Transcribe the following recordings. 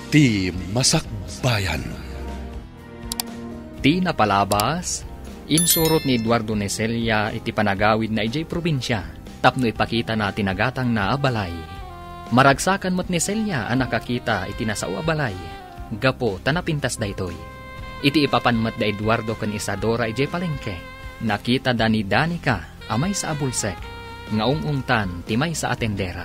Ti Masakbayan. Ti napalabas, insurot ni Eduardo Neselia iti panagawid na ijay probinsya, tapno ipakita na tinagatang na abalay. Maragsakan mo't Neselia ang nakakita iti nasao abalay, gapo tanapintas daytoy. Iti ipapanmat da Eduardo kan Isadora ijay palengke, nakita da ni Danica amay sa abulsek, nga ungungtan timay sa atendera.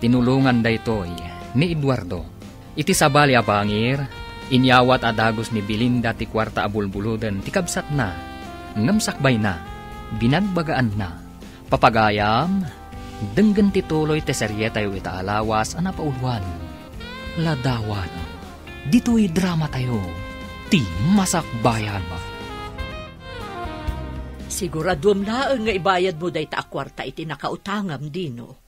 Tinulungan daytoy ni Eduardo. Iti sabali abangir, inyawat adagos ni Belinda ti kwarta abulbuludan ti kabsat na, ngamsakbay na, binagbagaan na, papagayam, denggan ti tuloy ti seryetay ita alawas anapauluan, ladawan, dito'y drama tayo, ti Masakbayan. Siguradom laeng nga ibayad mo day ta akwarta iti nakautangam dino.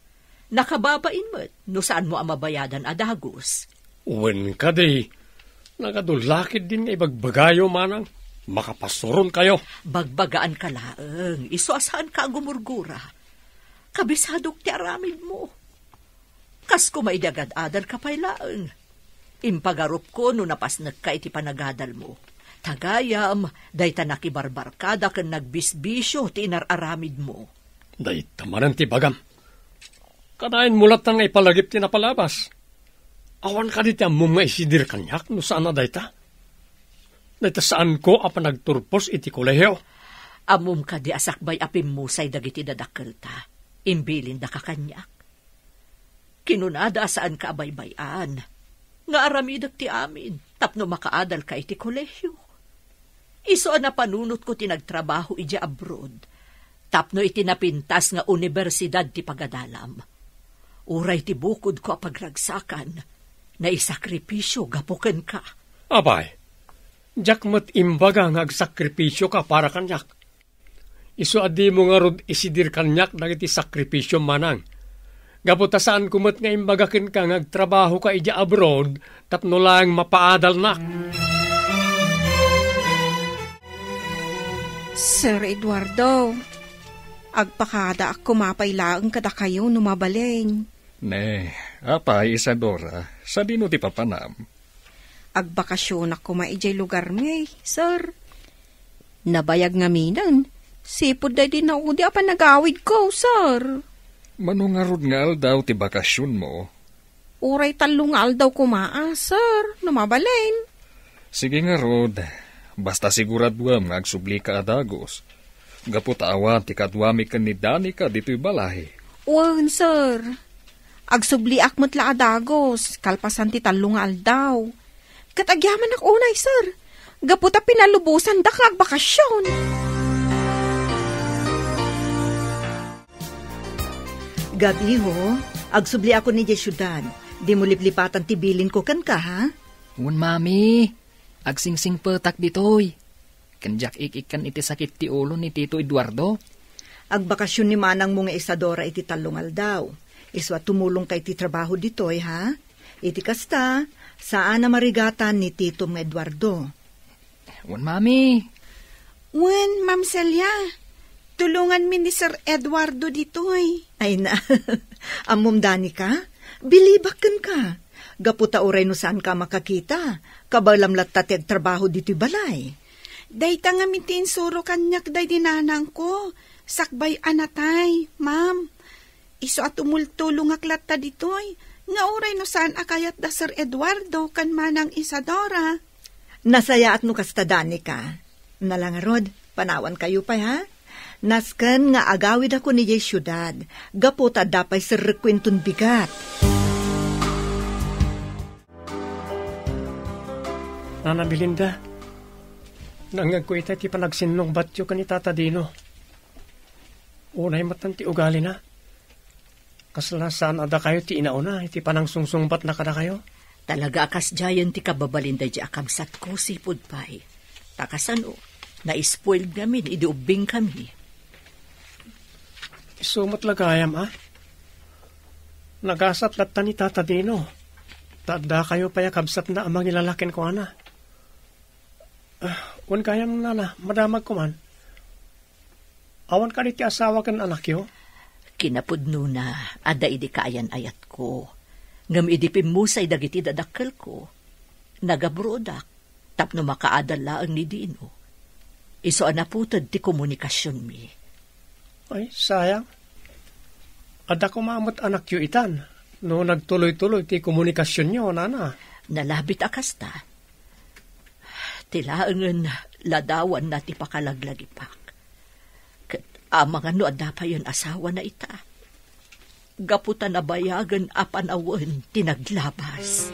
Nakababain mo't no saan mo amabayadan adagos. Uwan ka day, nagadulakid din nga ibagbagayo manang, makapasuron kayo. Bagbagaan ka laeng, isuasahan ka gumurgura. Kabisadok ti aramid mo. Kas ko maidagad-adal ka pa'y laeng. Impagarup ko no napasnag ka iti panagadal mo. Tagayam, day ta nakibarbarkada kan nagbisbisyo ti inararamid mo. Day tamanan ti bagam. Kadain mulat nga ipalagip ti napalabas. Awan ka diti amom nga isidir kanyak no saan na dayta? Dayta saan ko apa nagturpos iti kolehiyo? Amom ka di asakbay apim musay dagiti dadakkel ta. Imbilin da ka kanyak. Kinunada saan ka abaybayan. Nga aramidak ti amin, tapno makaadal ka iti kolehiyo. Iso na panunot ko tinagtrabaho iti abroad. Tapno iti napintas nga universidad ti pagadalam. Uray ti bukod ko apagragsakan. Na isakripisyo gapuken ka. Abay, jak mat imbaga nga agsakripisyo ka para kanyak. Isu adi mo nga rod isidir kanyak dagiti sakripisyo manang. Gaputasaan kumat nga imbagakin ka nga agtrabaho ka ija abroad tapno lang mapaadal na. Sir Eduardo, agpakada ak kumapailaang kada kayo numabaleng. Ne, apay Isadora, sa dino ti papanam. Agbakasyon ako maijay lugar may, sir. Nabayag nga minan, sipod day din ako di apa nagawid ko, sir. Manungarod nga aldaw ti bakasyon mo. Uray talong aldaw kumaa, sir, numabalain. Sige nga rod, basta siguraduam nga agsubli ka adagos. Gapot awan ti kadwami ka ni Danica dito'y balahe. Wan, sir. Agsubli akmat la adagos, kalpasan ti talong aldaw. Katagyaman ak unay, sir. Gaputa pinalubusan da kag bakasyon. Gabi ho, agsubli ako ni Jesyudad. Di mo liplipatan ti bilin ko kan ka, ha? Un mami, agsingsing petak ditoy. Kanjak ikikan iti sakit ti ulo ni Tito Eduardo. Agbakasyon ni manang mo nga Isadora iti talong aldaw. Iswa tumulong kay ti trabaho ditoy, ha? Iti kasta, saan na marigatan ni Tito Eduardo? Wan, mami. Wan, Ma'am Celia. Tulungan mi ni Sir Eduardo ditoy. Ay na, amom Danica, bilibakan ka. Gaputa oray no saan ka makakita. Kabalamlat tateg trabaho dito'y balay. Day ta nga mitin suro kanyak day dinanang ko. Sakbay anatay, ma'am. Iso at umultulong aklat ta ditoy. Nga oray no saan akayat da Sir Eduardo kan manang Isadora. Nasaya at no kasta Danica. Nalangarod, panawan kayo pa ha? Nasken nga agawid ako ni Jesyudad. Gaputa dapay Sir rekwentun bigat. Nana Belinda, nangag ko ita ti panagsinong batyo ka ni Tata Dino. Unay matan ti ugali na. Kaslasaan ada kayo ti inauna, iti panang sungsungbat na kada kayo. Talaga akas jayan ti kababalinda di akabsat ko sipod pa'y. Takasano, na-spoiled namin, idiubing kami. Isumat lagayam, ah. Nagasat latta ni Tata Dino. Tada kayo paya kabsat na amang ilalakin ko, ana. Wan kayam nana, madamag ko man. Awan ka rin ti asawa kan anak yo? Kinapudno na, ada idi kaayan ayat ko. Ngam idi pimusay dagiti dadakkel ko. Nagabrodak, tapno makaadala ang ni Dino. Iso anaputad ti komunikasyon mi. Ay, sayang. Ada ko mamot anak yu itan. No nagtuloy-tuloy ti komunikasyon nyo, nana. Nalabit akasta. Tilaangan ladawan na ti pakalaglagipak. Kat amang ano ada pa yun asawa na ita. Gaputan na bayagan apanawan tinaglabas.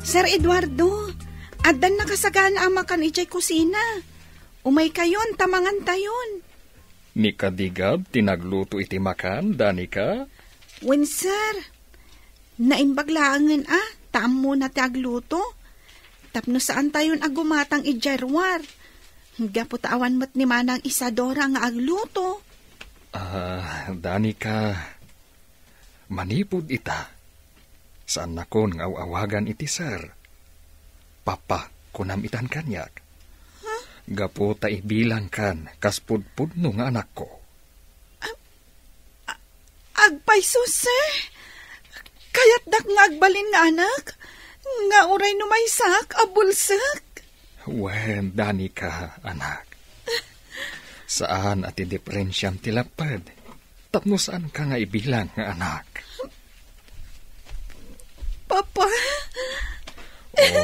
Sir Eduardo, adan nakasagana ang makan ijay kusina. Umay kayon, tamangan tayon. Ni kadigab, tinagluto iti makan, Danica? Wen sir, naimbaglaangan tamo na ti agluto. Tapno saan tayon agumatang ijarwar. Gaputa awan mo't ni Manang Isadora nga agluto. Danica, manipod ita. Saan na kon nga awagan iti sir? Papa, kunam itan kanyak. Gapo ta ibilang kan, kaspudpudno nga anak ko. Agpay sir, kayat dak nga agbalin nga anak, nga uray numaysak, abulsak. Wen, Danica, anak. Saan at indiferensyam tilapad? Tapno saan ka nga ibilang nga anak? Papa.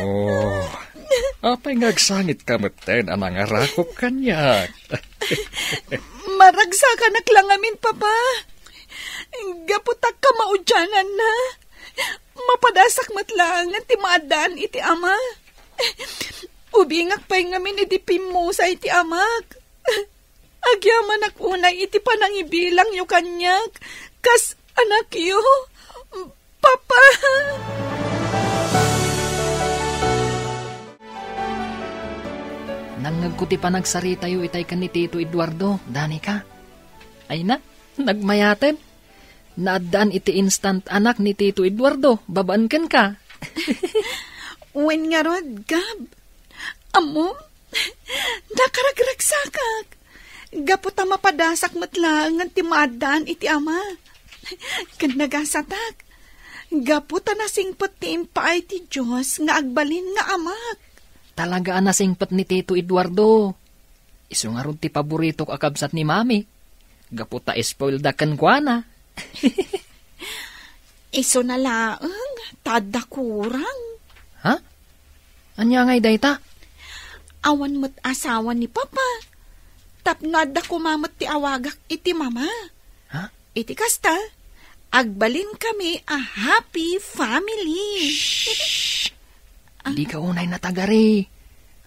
Oh, apay ngagsangit ka maten anang arakop kanyak. Maragsakan naklangamin, Papa. Gaputak ka maudyanan na. Mapadasak matlangan ti maadan iti ama. Ubingak pa'y ngamin iti pimusa iti amak. Agyaman akunay iti panangibilang yu kanyak. Kas anak yu. Papa! Nang nagkuti pa nagsarita yu itay ka ni Tito Eduardo, Danica. Ay na, nagmayaten. Naadaan iti instant anak ni Tito Eduardo, babaan ken ka. Wen nga rod, Gab. Amom, nakaragragsakak. Gaputa mapadasak matlangan ti maadan iti ama. Kan nagasatak. Gaputa nasingpet ti impaay ti Diyos nga agbalin nga amak. Talaga nasingpet ni Tito Eduardo. Isu nga ron ti paborito kakabsat ni Mami. Gaputa spoiled kan kwa na. Iso na laang, tada kurang. Ha? Anya ngay dayta? Awan mo't asawa ni Papa. Tapno adda kumamot ti awagak iti mama. Ha? Iti kasta, agbalin kami a happy family. Di ka unay natagari.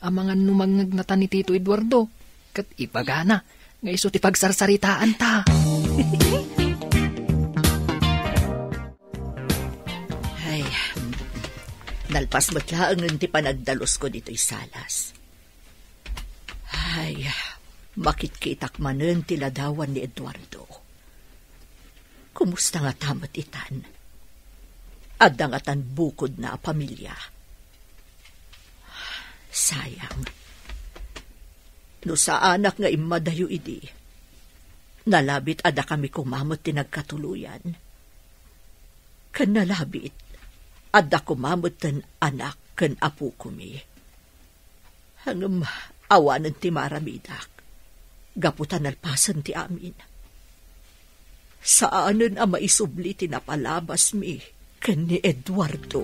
Ang mga numangag na ta ni Tito Eduardo. Kat ipagana, nga iso ti pagsarsaritaan ta. Ay, nalpas matlaangan ti panagdalos ko dito'y salas. Ay, makitkitak manen ti ladawan ni Eduardo. Kumusta nga tamat itan? Adangatan bukod na pamilya. Sayang. No sa anak nga imadayo idi, nalabit ada kami kumamot ti nagkatuluyan. Kan nalabit, ada kumamot ten anak kan apu kumi. Hangam awanan ti maramidak, gaputan alpasan ti amin. Saanan ang maisubli ti napalabas mi kan ni Eduardo.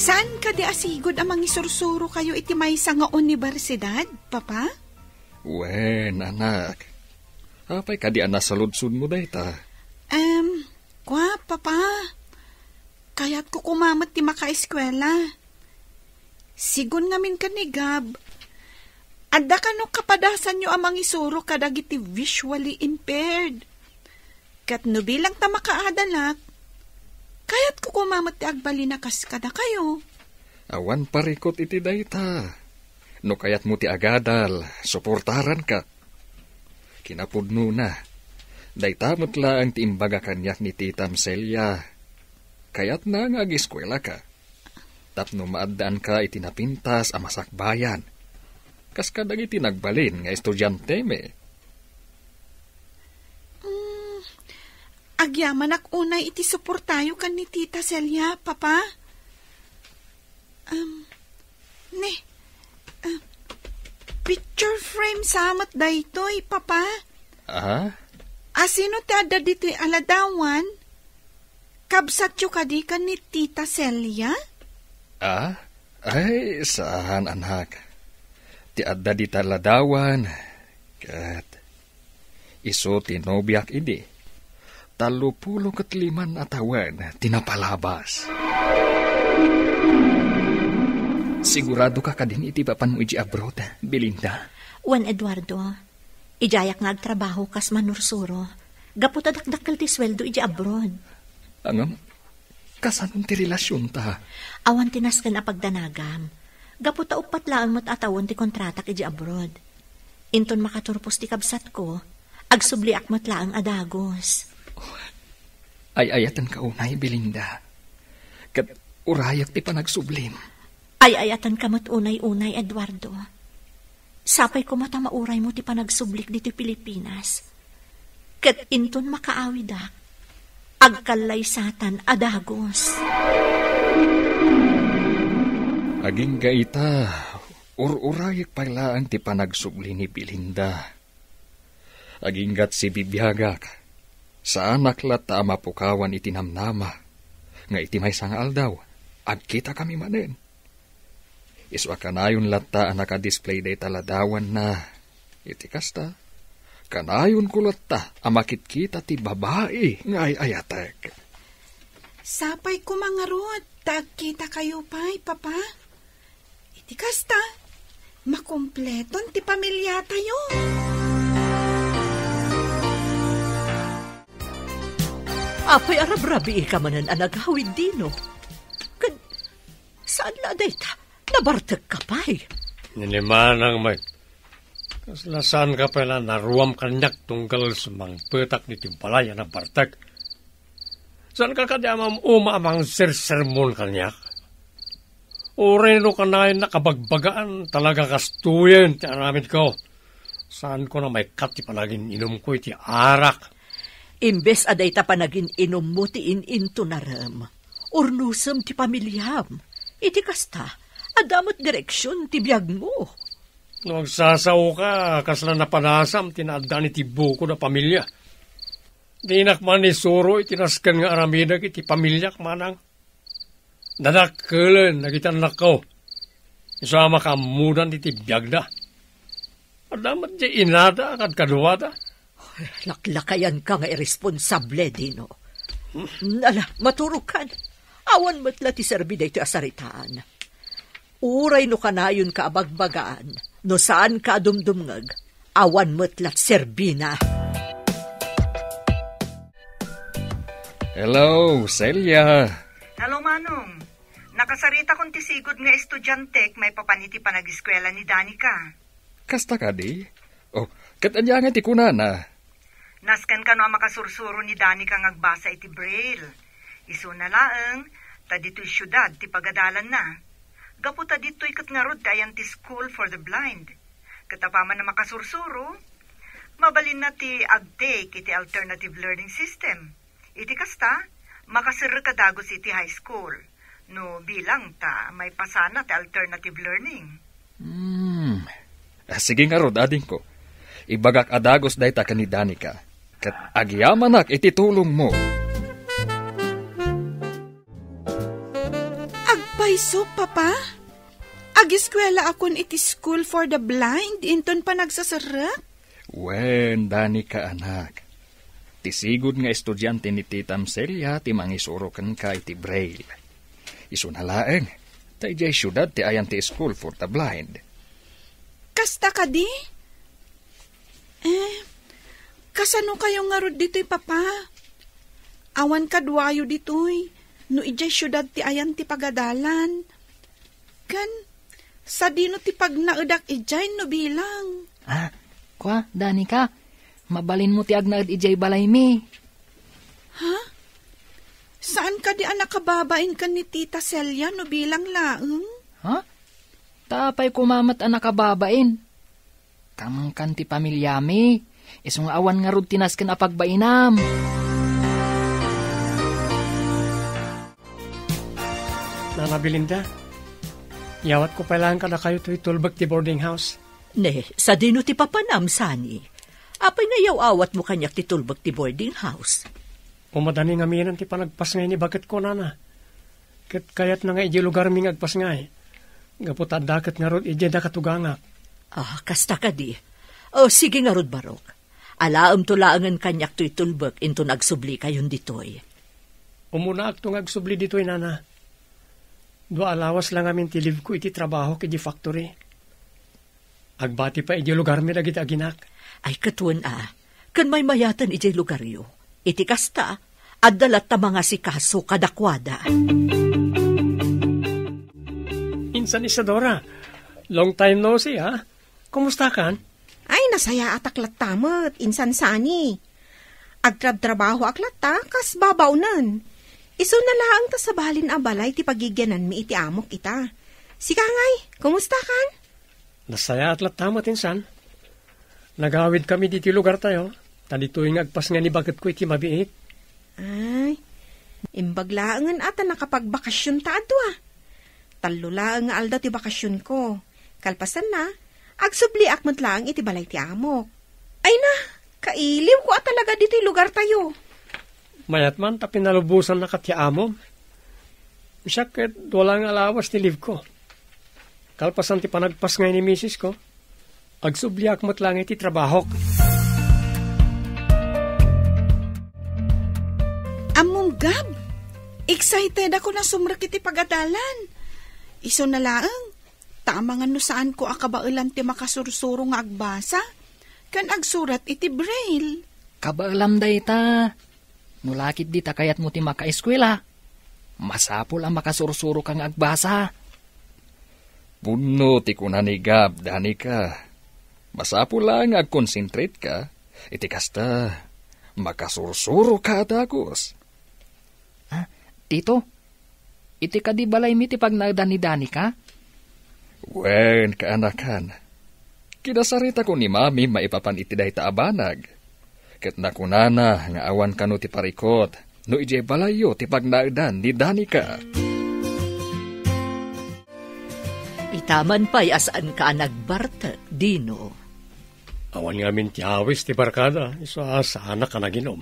Saan ka di asigod amang isursuro kayo iti maysa nga universidad, Papa? Wen, anak. Apay ka di nasaludsud mo dayta? Kwa, Papa. Kaya't ko kumamat ti makaeskwela. Sigon ngamin ka ni Gab. Adda ka no kapadasan nyo amang isuro kadagiti visually impaired. Kat no bilang ta makaadalak, kaya't ko kumamat ti agbalinakas kada kayo. Awan parikot iti dayta. No kayat mo ti agadal, suportaran ka. Kinapudno na. Dayta mutla ang ti imbaga kanyak ni Tita Celia. Kayat na nga agiskwela ka. Tapno maadaan ka iti napintas a masakbayan. Kas kadag iti nagbalin nga estudyante me. agyaman ak unay iti suportayo kan ni Tita Celia, Papa. Picture frame samat daytoy, Papa. Asino ti adda dito'y aladawan? Kabsat yu kadi kan ni Tita Celia? Ay, saan anak? Ti adda di taladawan. Kat, iso tinobyak idi. 35 atawan tinapalabas. Sigurado ka din iti papan mo iji abroad, Belinda? Juan Eduardo, ijayak nga agtrabaho kas manursuro. Gapot adakdakkel ti sweldo iji abroad. Angam, kasanong ti relasyon ta? Awan tinas ka na pagdanagam. Gapot upat lang mo't atawon ti kontratak iji abroad. Inton makaturpos ti kabsat ko, agsubli akmat laang adagos. Ay ayatan ka unay, Belinda. Kat urayak ti panagsublim. Ay ayatan ka mat unay-unay, Eduardo. Sapay ko mata mauray mo ti panagsublik dito Pilipinas. Kat inton makaawidak, agkalay satan adagos. Aging gaita, urayak pala ang ti panagsubli ni Belinda. Aging gat si bibiyagak. Sa anak lata mapukawan itinamnama, nga iti may sangal daw, agkita kami manen. Iswa kanayon lata ang nakadisplay day taladawan na, iti kasta, kanayon ko lata amakit kita ti babae nga ayatek. Sapay ko mga rod, tagkita kayo pa'y, Papa. Iti kasta, makumpleton ti pamilya tayo. Apay arabrabi ka manan anagawid dino. Saan la dayta? Nabartag ka pa'y. Nilimanang may. Kaslasan ka pala naruam kanyak tunggal sa mga petak ni Timpalaya na bartag. Saan ka kadyamam umamang sermon kanyak? Ureno ka na nakabagbagaan talaga kastuyen ti aramid ko. Saan ko na may kat ti palagin inom ko iti arak. Imbes aday ta pa naging inom mo ti ininto na ram. Urnusam ti pamilyam. Iti kasta, adamot direksyon ti biyag mo. Nagsasaw ka, kasla napanasam, tinaadaan iti buko na pamilya. Dinak man ni Suro, itinaskan nga aramidag iti pamilyak manang. Dadakkelan, nagitanak ko. Isama ka mudan iti biyag na. Adamot di inada, kad kaduwada. Laklakayan ka nga irresponsable, Dino. Nala, maturukan. Awan matla ti serbiday ti asaritaan. Uray no kanayon ka abagbagaan, no saan ka dumdumngag, awan matlat serbina. Hello, Celia. Hello, Manong. Nakasarita kong tisigod nga estudyante, may papaniti pa nag-eskwela ni Danica. Kasta ka di? Oh, katanyangan ti kunana. Naskan ka no ang makasursuro ni Danica ngagbasa iti Braille. Iso na laeng, ta dito'y syudad ti pagadalan na. Gapu ta dito'y katngarod tayan ti School for the Blind. Katapaman na makasursuro, mabalin na ti agtake iti alternative learning system. Iti kasta, makasir kadagos iti high school. No bilang ta may pasana ti alternative learning. Sige nga rod, ading ko. Ibagak adagos day ta ka ni Danica. Kat agyamanak iti tulong mo. Agpaiso, Papa? Agiskwela akon iti School for the Blind, inton pa nagsasarak? Wen, Danica anak. Tisigod nga estudyante ni Titam Celia ti mangisorokan ka iti Braille. Isunalaeng, tayo jay syudad ti ayan ti School for the Blind. Kasta ka di? Kasano kayo nga rod dito'y, Papa? Awan kadwayo dito'y, no ijay syudad ti ayan ti pagadalan. Kan, sa dino ti pagnaudak ijay no bilang. Kwa, Danica, mabalin mo ti agnaad ijay balay mi. Ha? Saan ka di nakababain ka ni Tita Celia no bilang laeng? Ha? Tapay kumamat ang nakababain. Kamang kan ti pamilyami. Isong awan nga rod tinas ka na pagbainam. Nana Belinda. Yawat ko pailangan ka na kayo to itulbag ti boarding house. Ne, sa dino ti papanam, Sani. Apay nga yaw awat mo kanyak ti tulbag ti boarding house. Umadani nga minan ti panagpas ngay ni bakit ko, Nana. Kayat na nga iji lugar ming agpas ngay. Gapot at dakat nga rod iji da katugangak. Kasta ka di. Sige nga rod, Barok. Alaam tulaangan kanyak to'y tulbag into nagsubli kayon ditoy. Umuna akto nagsubli ditoy, Nana. Dua alawas lang amin ti live ko iti trabaho kiti factory. Agbati pa iti lugar mi dagiti aginak. Ay katuan kan may mayatan iti lugar yo. Iti kasta, at dalat ta mga sikaso kadakwada. Insan Isadora, long time no see, ha? Kumusta kan? Ay, nasaya at aklat tamot, insan Sani. Agtrab-trabaho aklat ta, kas babaw nan. Iso na laang ta sa balin abalay ti pagigyanan mi iti amok ita. Sika ngay, kumusta kan? Nasaya atlat tamot, insan. Nagawid kami diti lugar tayo. Talitoy nga agpas nga ni bakit ko iti mabiit. Ay, imbaglaangan ata nakapagbakasyon ta adwa. Talulaang nga alda ti bakasyon ko. Kalpasan na, agsubli akmat lang iti balay ti amok. Ay na, kailiw ko at talaga dito lugar tayo. Mayat man, tapi nalubusan na katya amom. Siyakit, walang alawas ni live ko. Kalpasan ti panagpas ngay ni misis ko. Agsubli akmat lang iti trabaho. Among Gab, excited ako na sumrak iti pagadalan. Iso na laang. Tama nga no saan ko akabailan ti makasursuro nga agbasa, kan agsurat iti braille. Kabaalam day ta. Nulakit di ta kayat mo ti makaeskwela. Masapol ang makasursuro kang agbasa. Puno ti kunanigab, Danica. Masapol lang agkonsentrate ka. Iti kasta, makasursuro ka dagos. Tito, iti ka di balay mi ti pagnagdan ni Danica? Wen, kaanakan. Kinasarita ko ni Mami maipapan iti day taabanag. Ket nakunana nga awan kano ti parikot, no ije balayo ti pagnagdan ni Danica. Itaman pa'y asaan ka nagbarta, Dino. Awan nga min ti awis ti barkada, iso asana ka naginom.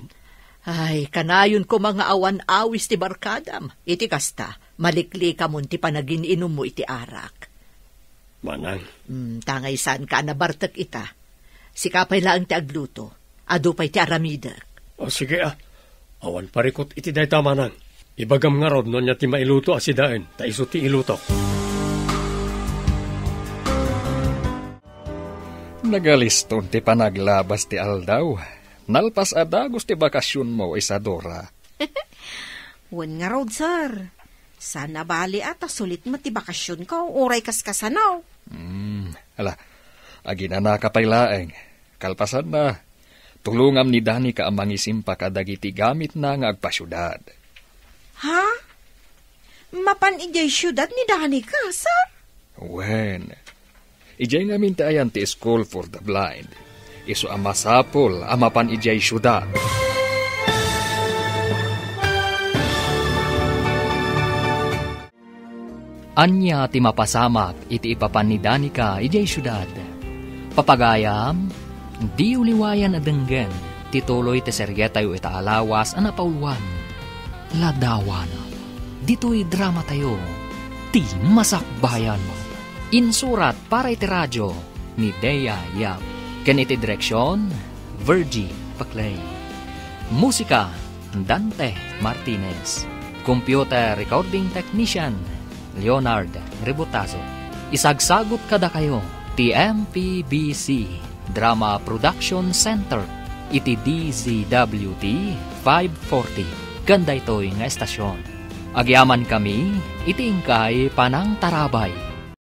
Ay, kanayon ko mga awan awis ti barkadam. Iti kasta, malikli ka mo ti panagininom mo iti arak. Manang. Tangay saan ka nabartak ita. Sikapay lang ti agluto. Ado pa'y ti aramidak. O sige awan parikot iti dayta manang. Ibagam nga rod no niya ti mailuto asidaen, ta iso ti ilutok. Nagaliston ti panaglabas ti aldaw. Nalpas adagos ti bakasyon mo, Isadora. Wan nga rod, sir. Sana bali ata sulit mo ti bakasyon ko, uray kaskasanaw. Agina na kapaylaeng. Kalpasan na. Tulungam ni Danica ang mangisimpa kadagiti gamit na nga agpasyudad. Ha? Mapan ijay syudad ni Danica, sir? Wen. Ijay nga mintayan ti School for the Blind. Iso ang masapol amapan ijay syudad. Anya ti mapasamak iti ipapan ni Danica ijay syudad. Papagayam, di uliwayan adenggen, tituloy ti seryetayo ita alawas anapauluan. Ladawana, dito'y drama tayo, ti masakbayan mo. Insurat para iti radyo ni Dea Yap. Ken iti direksyon, Virgie Paclay. Musika, Dante Martinez. Computer recording technician, Leonard Rebotazo. Isagsagot kada kayo, TMPBC Drama Production Center. Iti DZWT 540. Ganda ito'y nga estasyon. Agyaman kami, iti ingkay Panang Tarabay.